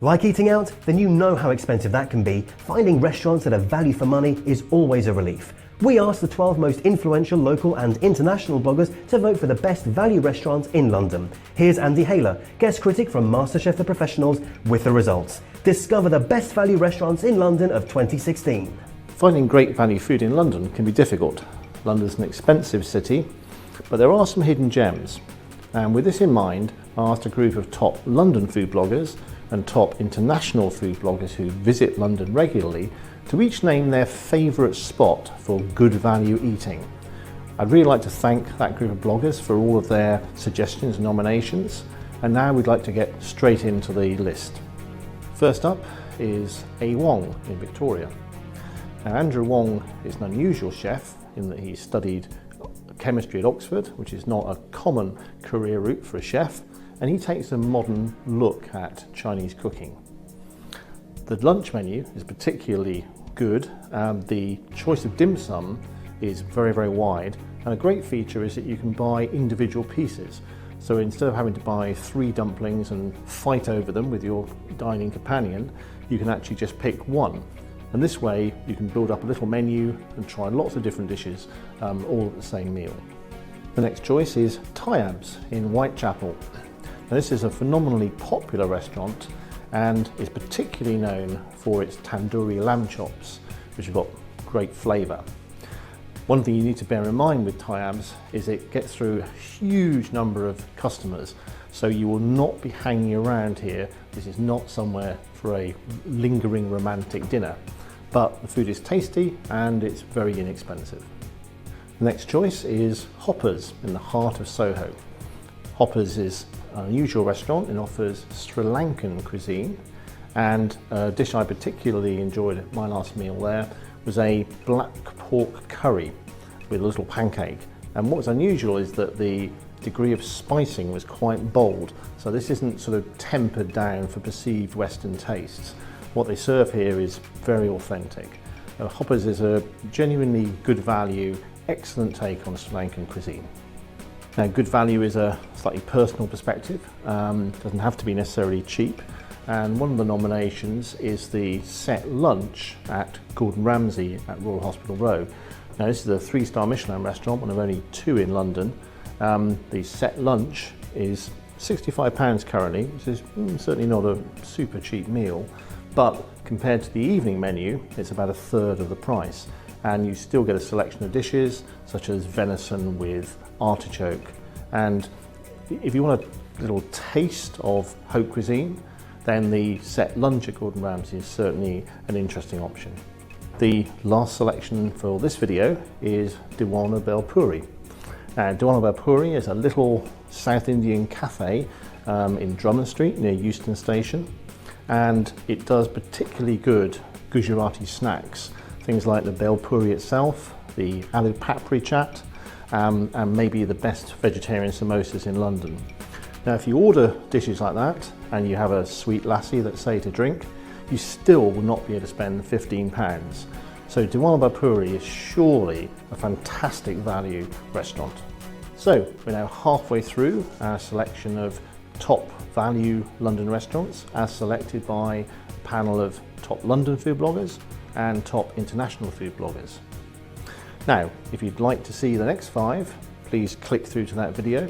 Like eating out? Then you know how expensive that can be. Finding restaurants that are value for money is always a relief. We asked the 12 most influential local and international bloggers to vote for the best value restaurants in London. Here's Andy Haler, guest critic from MasterChef The Professionals, with the results. Discover the best value restaurants in London of 2016. Finding great value food in London can be difficult. London's an expensive city, but there are some hidden gems. And with this in mind, I asked a group of top London food bloggers and top international food bloggers who visit London regularly to each name their favourite spot for good value eating. I'd really like to thank that group of bloggers for all of their suggestions and nominations, and now we'd like to get straight into the list. First up is A. Wong in Victoria. Now, Andrew Wong is an unusual chef in that he studied chemistry at Oxford, which is not a common career route for a chef, and he takes a modern look at Chinese cooking. The lunch menu is particularly good. The choice of dim sum is very, very wide, and a great feature is that you can buy individual pieces. So instead of having to buy 3 dumplings and fight over them with your dining companion, you can actually just pick one. And this way you can build up a little menu and try lots of different dishes, all at the same meal. The next choice is Tai Amps in Whitechapel. Now, this is a phenomenally popular restaurant and is particularly known for its tandoori lamb chops, which have got great flavour. One thing you need to bear in mind with Tai Amps is it gets through a huge number of customers, so you will not be hanging around here. This is not somewhere for a lingering romantic dinner, but the food is tasty and it's very inexpensive. The next choice is Hoppers in the heart of Soho. Hoppers is an unusual restaurant and offers Sri Lankan cuisine, and a dish I particularly enjoyed at my last meal there was a black pork curry with a little pancake. And what was unusual is that the degree of spicing was quite bold, so this isn't sort of tempered down for perceived Western tastes. What they serve here is very authentic. Hoppers is a genuinely good value, excellent take on Sri Lankan cuisine. Now, good value is a slightly personal perspective, doesn't have to be necessarily cheap, and one of the nominations is the set lunch at Gordon Ramsay at Royal Hospital Row. Now, this is a 3-star Michelin restaurant, one of only 2 in London. The set lunch is £65 currently, which is certainly not a super cheap meal, but compared to the evening menu, it's about 1/3 of the price. And you still get a selection of dishes such as venison with artichoke. And if you want a little taste of haute cuisine, then the set lunch at Gordon Ramsay is certainly an interesting option. The last selection for this video is Walnut Bhelpuri. Walnut Bhelpuri is a little South Indian cafe in Drummond Street near Euston Station, and it does particularly good Gujarati snacks. Things like the Bhelpuri itself, the aloo papri chaat, and maybe the best vegetarian samosas in London. Now, if you order dishes like that and you have a sweet lassi, let's say, to drink, you still will not be able to spend £15. So Walnut Bhelpuri is surely a fantastic value restaurant. So we're now halfway through our selection of top value London restaurants as selected by a panel of top London food bloggers and top international food bloggers. Now, if you'd like to see the next 5, please click through to that video.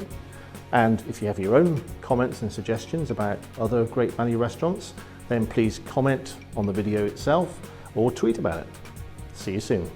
And if you have your own comments and suggestions about other great value restaurants, then please comment on the video itself or tweet about it. See you soon.